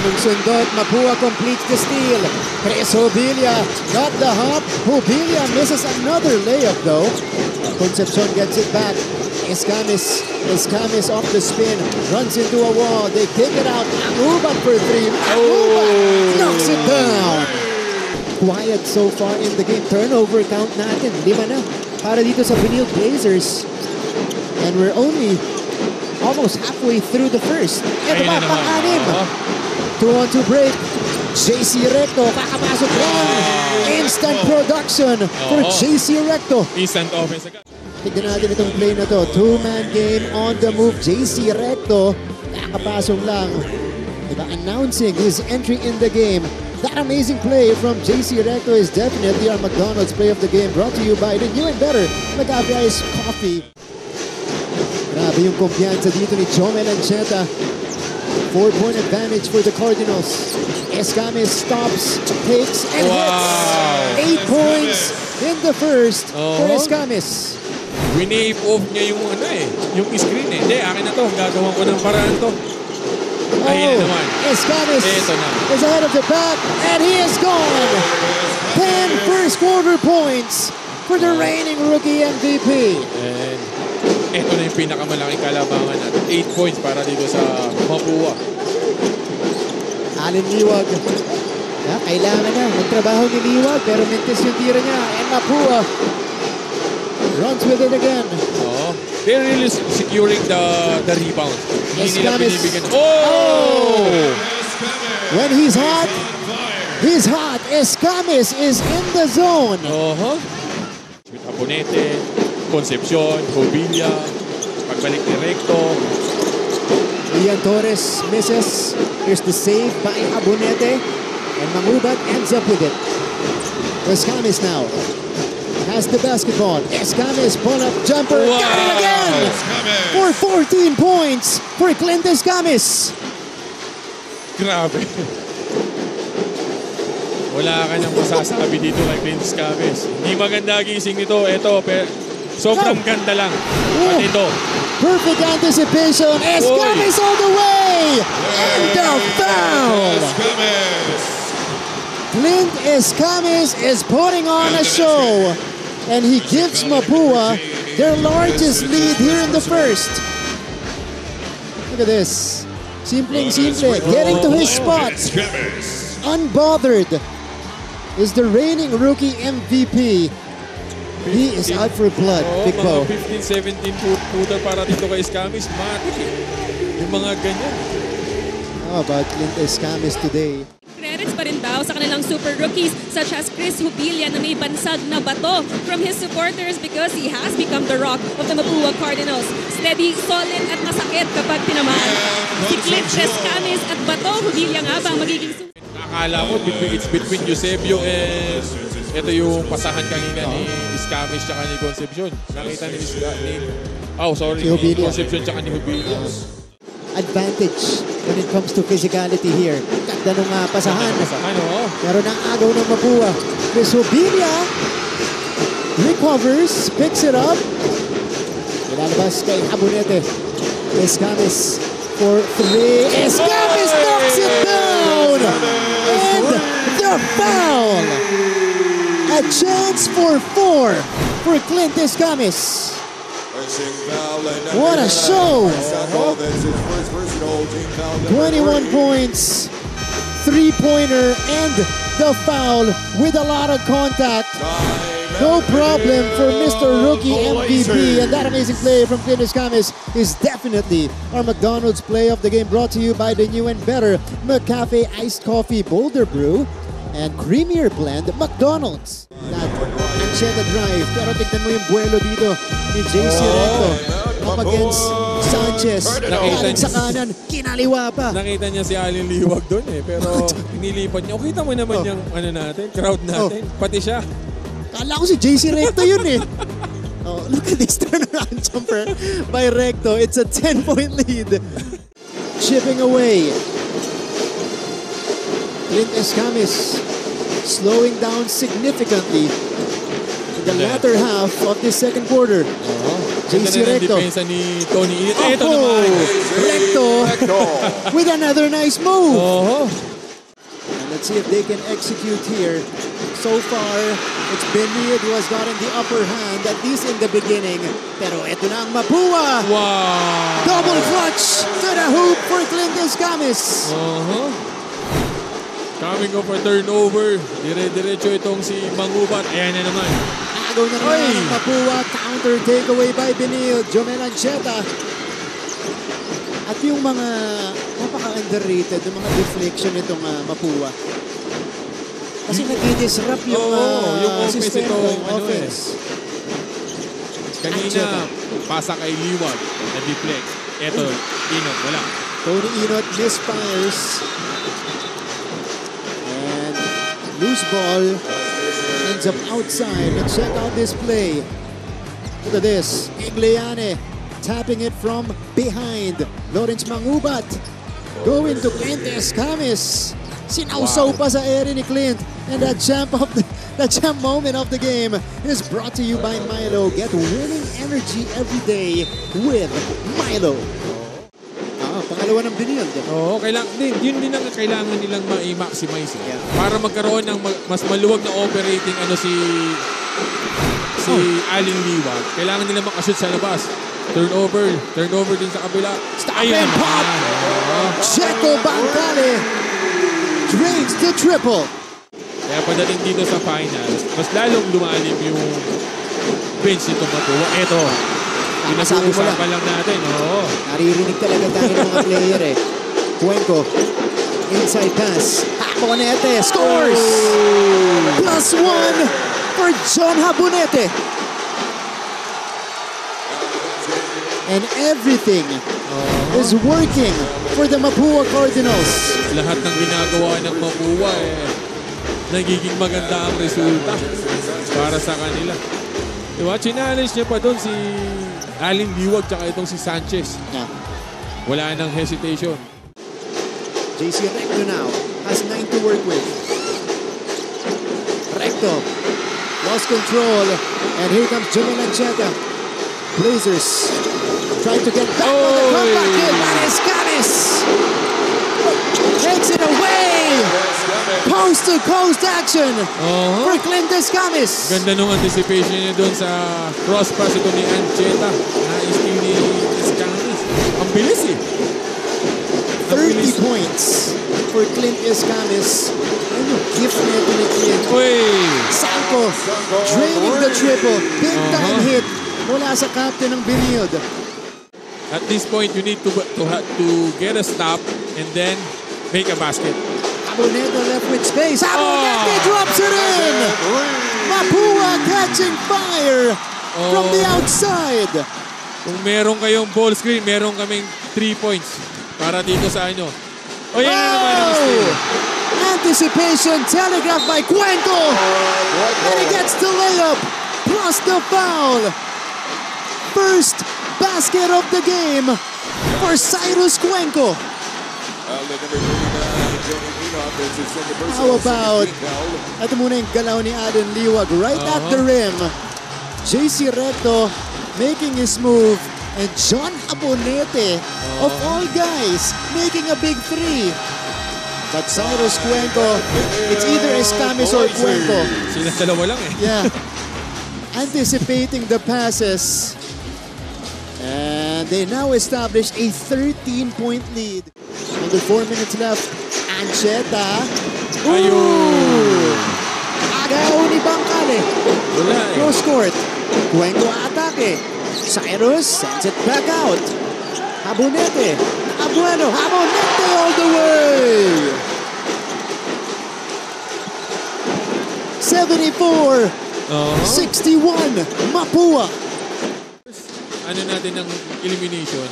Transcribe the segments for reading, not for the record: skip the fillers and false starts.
Anong sundot? Mapua completes the steal. Chris Hubilla got the hop. Hubilla misses another layup though. Concepcion gets it back. Escamis off the spin. Runs into a wall. They kick it out. Anuba for three. Anuba knocks it down. Quiet so far in the game. Turnover count natin. 5 na para dito sa Benil Blazers. And we're only almost halfway through the first. Ito ba, pang-anim. 2-on-2 break. JC Recto, kakapasok lang. Instant production for JC Recto. Instant offense agad. Tignan natin itong play na to. Two-man game on the move. JC Recto, kakapasok lang. Diba, announcing his entry in the game. That amazing play from JC Recto is definitely our McDonald's play of the game. Brought to you by the new and better McCafe Iced Coffee. Grabe yung kumpiyansa dito ni Jomel Ancheta. 4-point advantage for the Cardinals. Escamis stops, takes, and hits. 8 points in the first for Escamis. Winave off niya yung yung screen eh. Hindi, akin na to. Gagawin ko ng paraan to. Ayun naman. Escamis is ahead of the pack, and he is gone. 10 first quarter points for the reigning rookie MVP. And ito na yung pinakamalaking kalabangan natin. 8 points para dito sa Mapua. Allen Liwag. Kailangan na magtrabaho ni Liwag, pero mintis yung tira niya. And Mapua runs with it again. They're really securing the rebound. Hindi nila binibigyan. When he's hot, he's hot. Escamis is in the zone. With Abonete, Concepcion, Hubilla, pagbalik ni Recto. Ian Torres misses. Here's the save by Abonete. And Mangubat ends up with it. Escamis now has the basketball. Escamis pull-up jumper. Got it again! For 14 points for Clint Escamis. Grabe. Wala ka nang masasabi dito kay Clint Escamis. Hindi maganda gising nito. Ito, sobrang ganda lang. At ito. Perfect anticipation. Escamis all the way! And the foul! Clint Escamis is putting on a show. And he gives Mapua their largest lead here in the first. Look at this. Simple. Getting to his spot. Unbothered is the reigning rookie MVP. He is out for blood, Big Bo. 15-17 footer para dito kay Escamis. Matik eh. Yung mga ganyan. How about Clint Escamis today? Credits pa rin daw sa kanilang super rookies such as Chris Hubilla na may bansag na bato from his supporters because he has become the rock of the Mapua Cardinals. Steady, solid at masakit kapag tinamaan. Si Clint Escamis at bato, Hubilla nga ba magiging Akala ko it's between Eusebio and ito yung pasahan kanina ni Escamis tsaka ni Concepcion. Nakita ni Concepcion tsaka ni Hubilla. Advantage when it comes to physicality here. Ganda nung pasahan. Pero naagaw ng Mapua. Chris Hubilla recovers, picks it up. Ilalabas kay Abonete. Escamis for 3. Escamis knocks it down! And the foul! A chance for 4 for Clint Escamis. What a show! 21 points, 3-pointer, and the foul with a lot of contact. No problem for Mr. Rookie MVP, and that amazing play from Clint Escamis is definitely our McDonald's play of the game, brought to you by the new and better McCafe Iced Coffee Boulder Brew and Creamier Blend McDonald's. That Ancheta drive, pero tignan mo yung buwelo dito ni JC Recto up against Sanchez. Galing sa kanan, kinaliwa pa. Nakita niya si Allen Liwag doon eh, pero inilipat niya. Kita mo naman yung crowd natin, pati siya. Kala ko si JC Recto yun eh. Look at this turnaround jumper by Recto. It's a 10-point lead. Chipping away. Clint Escamis slowing down significantly in the latter half of the second quarter. Ganda JC na ng Recto. depensa ni Tony Init. Ito Oh, naman. Recto with another nice move. Oho. And let's see if they can execute here. So far, it's Benid who has gotten the upper hand, at least in the beginning. Pero ito na ang Mapua. Wow. Double clutch to the hoop for Clint Escamis. Uh-huh. Coming up for turnover. Dire-diretso itong si Mangubat. Ayan na naman. Agaw na naman Oy. ang Mapua. Counter takeaway by Benil. Jomel Ancheta. At yung mga napaka-underrated, yung mga deflection nitong Mapua. Kasi nag-disrupt yung, yung offense sistema, itong yung offense. Kanina, pasa kay Liwag. Na-deflect. Eto, Inot. Wala. Tony Inot misfires. And loose ball ends up outside. Let's check out this play. Look at this. Igliane tapping it from behind. Lawrence Mangubat going to Clint Escamis. Sinausaw pa sa area ni Clint. And that champ moment of the game is brought to you by Milo. Get winning energy every day with Milo. Pangalawa ng Benil. Oo, yun din ang kailangan nilang ma-maximize. Yeah. Para magkaroon ng mas maluwag na operating si Aling Liwag. Kailangan nila makashoot sa labas. Turnover din sa kabila. Stop and pop! Checo Bancale drains the triple. Kaya pagdating dito sa finals, mas lalong lumalim yung bench nito Mapua. Eto, pinag-uusapan lang natin. Oo. Naririnig talaga tayo ng mga player eh. Cuenco, inside pass. Habonete scores! +1 for John Habonete. And everything is working for the Mapua Cardinals. Lahat ng ginagawa ng Mapua nagiging maganda ang resulta para sa kanila. Diba? Challenge niya pa doon si Aling Liwag tsaka itong si Sanchez. Yeah. Wala nang hesitation. JC Recto now has 9 to work with. Recto lost control, and here comes Jomel Ancheta. Blazers trying to get back on the comeback here. Escamis takes it away. Post-to-coast action for Clint Escamis. Ganda nung anticipation niya doon sa cross pass ito ni Ancheta. Na-steal ni Escamis. Ang bilis eh. 30 points for Clint Escamis. Ano yung gift nito ni Clint? Sanko draining the triple. Big time hit mula sa captain ng Benilde. At this point, you need to get a stop and then make a basket. Habonete left with space. Habonete drops it in. Mapua catching fire from the outside. Kung meron kayong ball screen, meron kaming 3 points para dito sa inyo. O yan na naman ang steal. Anticipation telegraphed by Cuenco. And he gets the layup plus the foul. First basket of the game for Cyrus Cuenco. How about, ito muna yung galaw ni Aden Liwag right at the rim. JC Recto making his move, and John Habonete, of all guys, making a big three. But Cyrus Cuenco, it's either Escamis or Cuenco. Sila dalawa lang eh. Yeah. Anticipating the passes. And they now establish a 13-point lead. Under 4 minutes left. Ancheta. Ooh! Agaw ni Bancale. Wala eh. Cross court. Cuenco atake. Cyrus sends it back out. Habonete. Abuelo. Habonete all the way. 74. 61. Mapua. Ano natin ng elimination.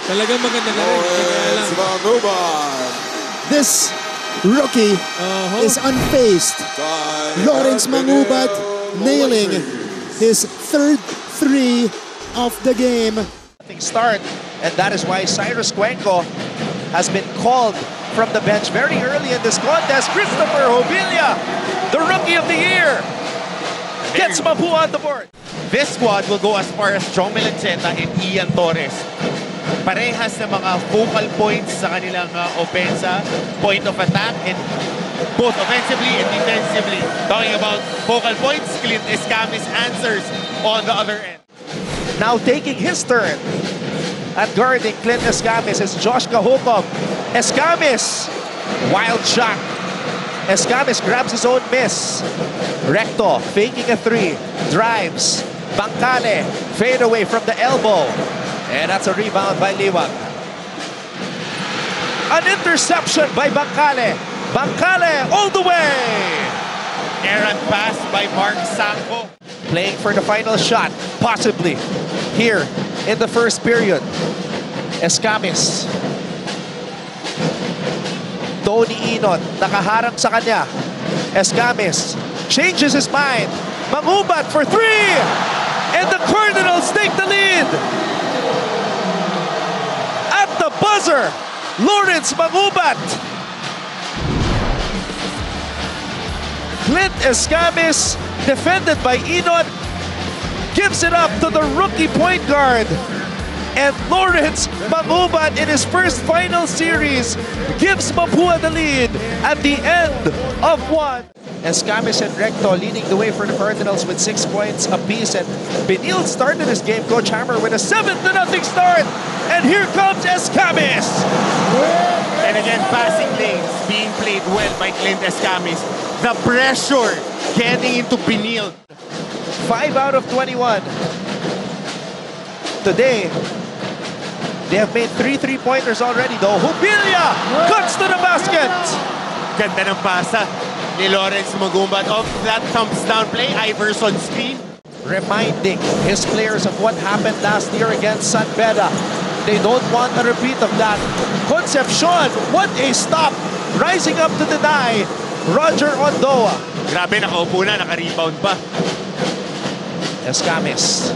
Talagang maganda na rin. This rookie is unfazed. Lawrence Mangubat nailing his third three of the game. Start, and that is why Cyrus Cuenco has been called from the bench very early in this contest. Christopher Hobilia, the Rookie of the Year, gets Mapua on the board. This squad will go as far as Jomel Lanceta and Ian Torres. Parehas na mga focal points sa kanilang offensa, point of attack, and both offensively and defensively. Talking about focal points, Clint Escamis answers on the other end. Now taking his turn at guarding Clint Escamis is Josh Kahukom. Escamis, wild shot. Escamis grabs his own miss. Recto faking a three, drives. Bangkale, fade away from the elbow. And that's a rebound by Liwag. An interception by Bangkale. Bangkale all the way. Errant pass by Mark Sanko. Playing for the final shot, possibly, here in the first period. Escamis. Tony Inot, nakaharang sa kanya. Escamis changes his mind. Mangubat for three! And the Cardinals take the lead! At the buzzer, Lawrence Mangubat. Clint Escamis, defended by Inot, gives it up to the rookie point guard. And Lawrence Mangubat in his first final series gives Mapua the lead at the end of one. Escamis and Recto leading the way for the Cardinals with 6 points apiece. And Benil started his game, Coach Hammer, with a 7-0 start. And here comes Escamis. And again, passing lanes being played well by Clint Escamis. The pressure getting into Benil. 5 out of 21. Today, they have made 3 3-pointers already though. Jubilia cuts to the basket. Ganda ng pasa ni Lawrence Mangubat off that thumbs down play. Iverson screen. Reminding his players of what happened last year against San Beda. They don't want a repeat of that. Concepcion, what a stop. Rising up to deny Roger Ondoa. Grabe, nakaupo na, naka-rebound pa. Escamis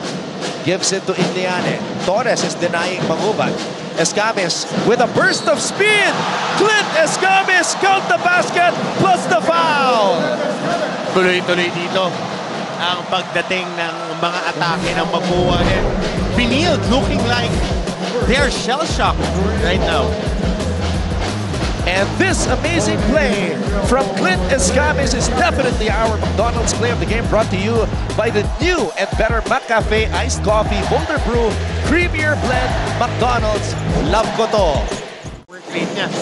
gives it to Indiane. Torres is denying Mangubat. Escamis with a burst of speed. Clint Escamis count the basket plus the foul. Tuloy-tuloy dito ang pagdating ng mga atake ng Mapua. And Benil looking like they're shell-shocked right now. And this amazing play from Clint Escamis is definitely our McDonald's play of the game, brought to you by the new and better McCafe Iced Coffee, Boulder Brew, Creamier Blend, McDonald's. Love ko to. Great niya.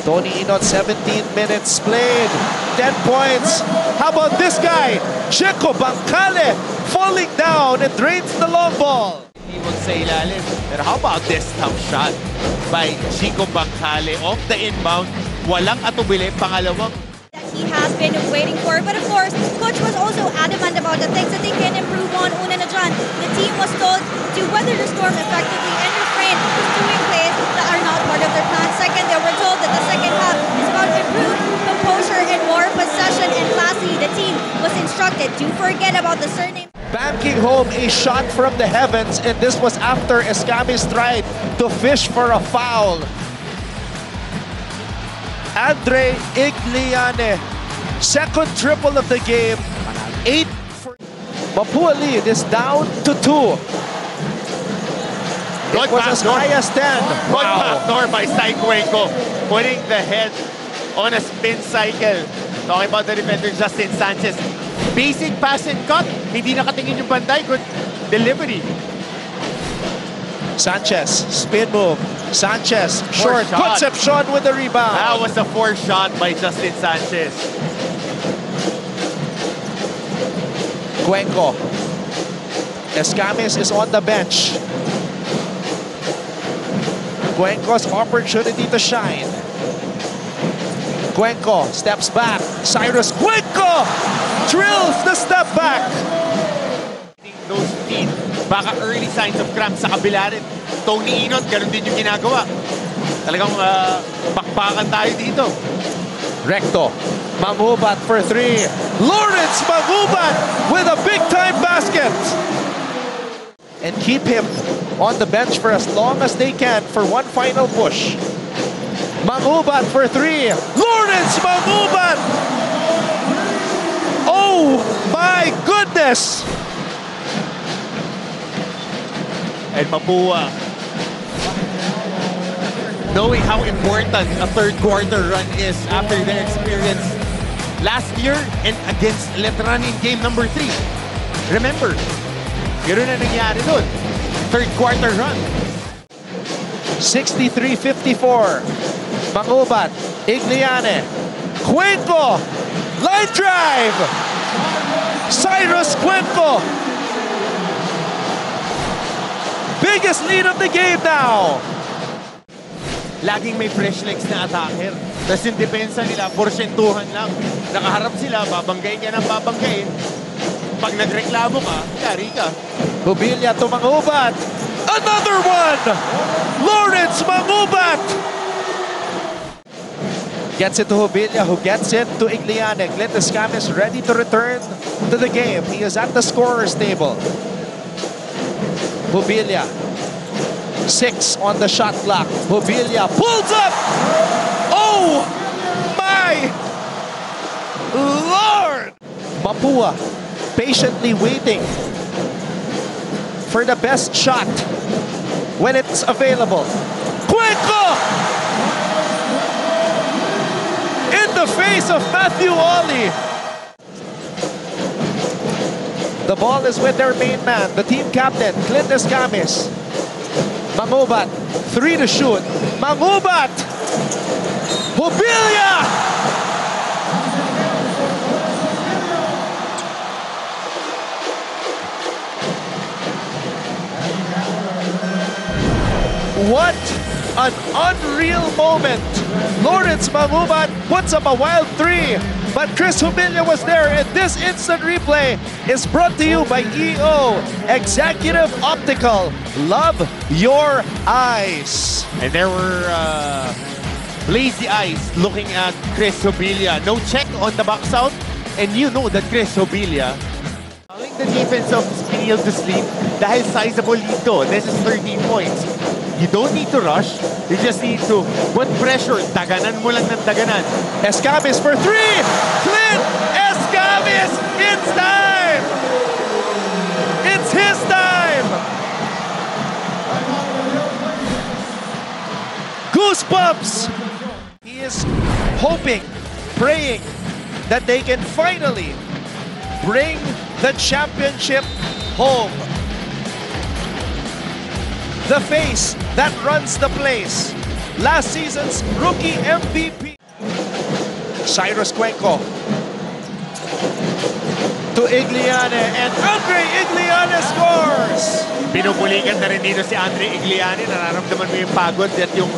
Tony Inot, 17 minutes played, 10 points. How about this guy? Checo Bangkale falling down and drains the long ball. Iwag sa ilalim. Pero how about this tough shot by Chico Bangkale off the inbound? Walang atubili, pangalawang. That he has been waiting for. But of course, Coach was also adamant about the things that they can improve on. Una na dyan, the team was told to weather the storm effectively and refrain from doing plays that are not part of their plan. Second, they were told that the second half is about improved composure and more possession. And lastly, the team was instructed to forget about the surname. Banking home a shot from the heavens, and this was after Escamis tried to fish for a foul. Andre Igliane, second triple of the game. 8 for Mapua lead is down to 2. It was as high as 10. Good backdoor by Cuenco, putting the head on a spin cycle. Talking about the defender Justin Sanchez. Basic pass and cut. Hindi nakatingin yung banday. Good delivery. Sanchez, spin move. Sanchez, short. Concepcion with the rebound. That was a 4 shot by Justin Sanchez. Cuenco. Escamis is on the bench. Cuenco's opportunity to shine. Cuenco steps back. Cyrus Cuenco drills the step back. Those feet, baka early signs of cramp sa kabila rin. Tony Inot, ganun din yung ginagawa. Talagang bakbakan tayo dito. Recto. Mangubat for 3. Lawrence Mangubat with a big-time basket. And keep him on the bench for as long as they can for one final push. Mangubat for 3. Lawrence Mangubat! Oh my goodness! And Mapua, knowing how important a third quarter run is after their experience last year and against Letran in game number 3. Remember, ganoon na nangyari doon. Third quarter run. 63-54. Mangubat, Igliane, Cuenco, line drive! Cyrus Cuenco! Biggest lead of the game now! Laging may fresh legs na attacker. Tapos yung depensa nila, porsyentuhan lang. Nakaharap sila, babanggayin ka ng babanggayin. Pag nagreklamo ka, yari ka. Hubilia to Mangubat. Another one! Lawrence Mangubat! Gets it to Hubilia, who gets it to Igliane. Clint Escamis ready to return to the game. He is at the scorer's table. Hubilia. 6 on the shot clock. Hubilia pulls up! Oh my Lord! Mapua patiently waiting for the best shot when it's available. Cuenco! In the face of Matthew Ollie. The ball is with their main man, the team captain, Clint Escamis. Mangubat, 3 to shoot. Mangubat! Hubilia! What an unreal moment. Lawrence Mangubat puts up a wild 3, but Chris Hubilia was there, and this instant replay is brought to you by EO Executive Optical. Love your eyes. And there were lazy eyes looking at Chris Hubilia. No check on the box out, and you know that Chris Hubilia, calling the defense of Spinil to sleep dahil sizable lead to. This is 13 points. You don't need to rush. You just need to put pressure. Daganan mo lang ng daganan. Escamis for 3! Clint Escamis! It's time! It's his time! Goosebumps! He is hoping, praying that they can finally bring the championship home. The face that runs the place. Last season's rookie MVP. Cyrus Cuenco. To Igliane, and Andre Igliane scores! Pinupulikan na rin dito si Andre Igliane. Nararamdaman mo yung pagod at yung